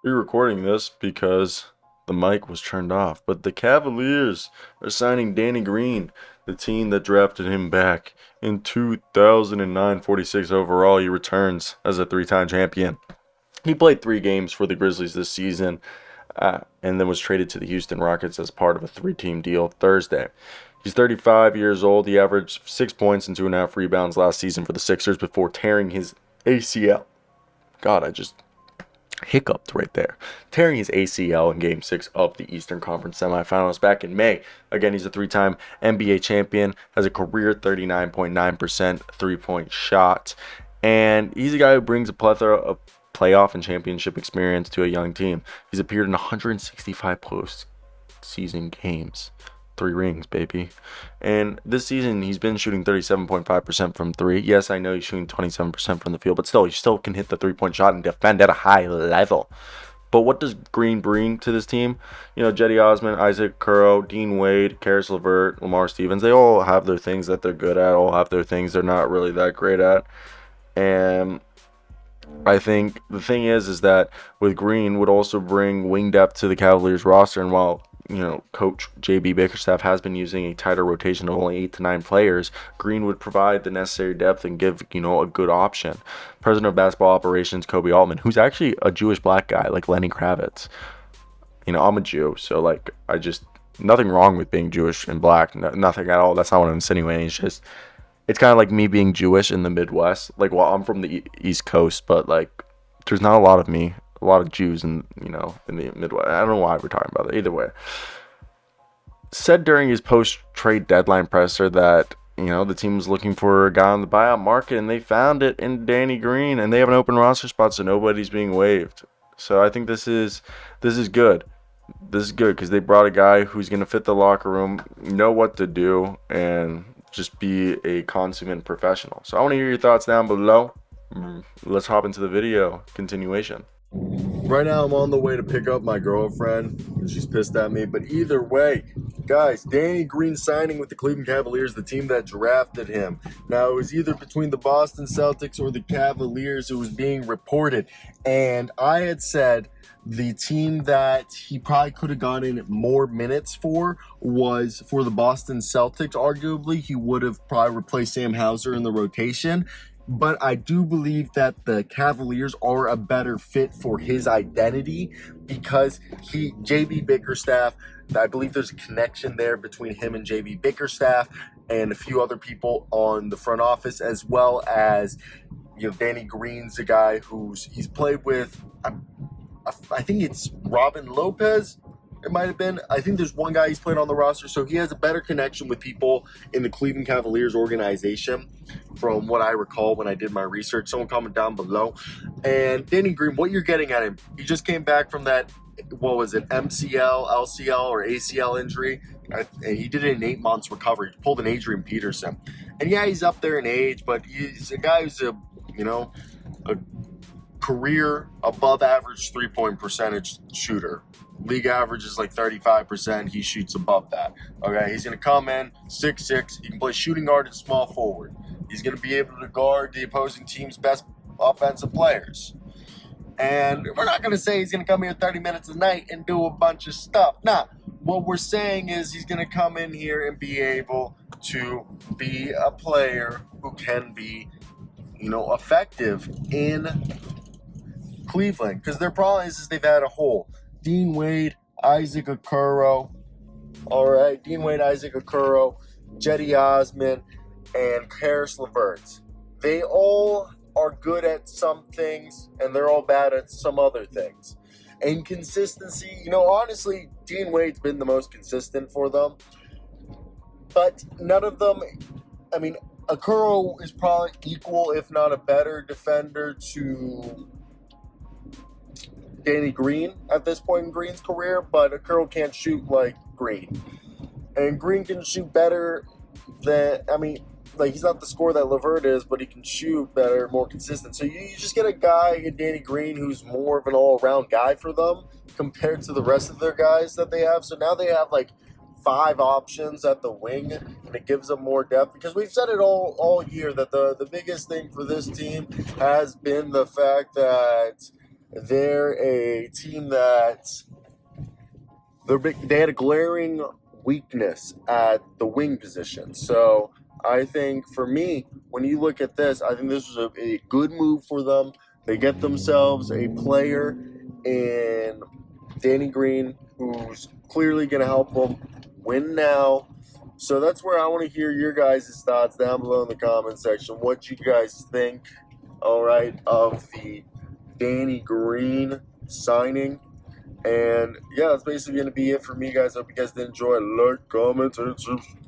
re-recording this because the mic was turned off. But the Cavaliers are signing Danny Green, the team that drafted him back in 2009, 46 overall. He returns as a three-time champion. He played 3 games for the Grizzlies this season, and then was traded to the Houston Rockets as part of a 3-team deal Thursday. He's 35 years old. He averaged 6 points and 2.5 rebounds last season for the Sixers before tearing his ACL. God, I just hiccuped right there. Tearing his ACL in Game 6 of the Eastern Conference semifinals back in May. Again, he's a 3-time NBA champion, has a career 39.9% three-point shot, and he's a guy who brings a plethora of playoff and championship experience to a young team. He's appeared in 165 postseason games. 3 rings, baby. And this season, he's been shooting 37.5% from 3. Yes, I know he's shooting 27% from the field, but still, he still can hit the 3-point shot and defend at a high level. But what does Green bring to this team? Jetty Osman, Isaac Curro, Dean Wade, Karis LeVert, Lamar Stevens, they all have their things that they're good at, all have their things they're not really that great at. And I think the thing is that with Green would also bring wing depth to the Cavaliers roster, and while Coach JB Bickerstaff has been using a tighter rotation of only 8 to 9 players, Green would provide the necessary depth and give a good option. President of Basketball Operations Kobe Altman, who's actually a Jewish black guy like Lenny Kravitz. I'm a Jew, so I just nothing wrong with being Jewish and black, nothing at all. That's not what I'm insinuating. It's kind of like me being Jewish in the Midwest. I'm from the East Coast, but there's not a lot of me, a lot of Jews in the Midwest. I don't know why we're talking about it. Either way, said during his post-trade deadline presser that the team was looking for a guy on the buyout market, and they found it in Danny Green, and they have an open roster spot, so nobody's being waived. So I think this is good. This is good because they brought a guy who's going to fit the locker room, know what to do, and just be a consummate professional. So I want to hear your thoughts down below. Let's hop into the video continuation. Right now I'm on the way to pick up my girlfriend, and she's pissed at me. But either way, guys, Danny Green signing with the Cleveland Cavaliers, the team that drafted him. Now, it was either between the Boston Celtics or the Cavaliers. It was being reported. And I had said the team that he probably could have gotten more minutes for was for the Boston Celtics. Arguably, he would have probably replaced Sam Hauser in the rotation. But I do believe that the Cavaliers are a better fit for his identity because JB Bickerstaff, I believe there's a connection there between him and JB Bickerstaff and a few other people on the front office, as well as, Danny Green's a guy he's played with. I think it's Robin Lopez. It might have been. I think there's one guy he's played on the roster, so he has a better connection with people in the Cleveland Cavaliers organization, from what I recall when I did my research. Someone comment down below. And Danny Green, what you're getting at him, he just came back from that, what was it, MCL, LCL, or ACL injury, and he did it in 8 months recovery. He pulled an Adrian Peterson. And yeah, he's up there in age, but he's a guy who's a career above average 3-point percentage shooter. League average is 35%. He shoots above that. Okay, he's going to come in 6'6". He can play shooting guard and small forward. He's going to be able to guard the opposing team's best offensive players. And we're not going to say he's going to come here 30 minutes a night and do a bunch of stuff. Nah, what we're saying is he's going to come in here and be able to be a player who can be, effective in Cleveland, because their problem is they've had a hole. Dean Wade, Isaac Okoro, Jetty Osman, and Karis LeVert. They all are good at some things, and they're all bad at some other things. And consistency, honestly, Dean Wade's been the most consistent for them. But none of them, Okoro is probably equal, if not a better defender to Danny Green at this point in Green's career, but Okoro can't shoot like Green. And Green can shoot better than, he's not the scorer that LeVert is, but he can shoot better, more consistent. So you just get a guy in Danny Green who's more of an all-around guy for them compared to the rest of their guys that they have. So now they have 5 options at the wing, and it gives them more depth, because we've said it all year that the biggest thing for this team has been the fact that They're a team that they had a glaring weakness at the wing position. So I think for me, when you look at this, I think this was a good move for them. They get themselves a player in Danny Green who's clearly going to help them win now. So that's where I want to hear your guys' thoughts down below in the comment section. What you guys think, all right, of the Danny Green signing. And yeah, that's basically going to be it for me, guys. I hope you guys did enjoy. Like, comment, and subscribe.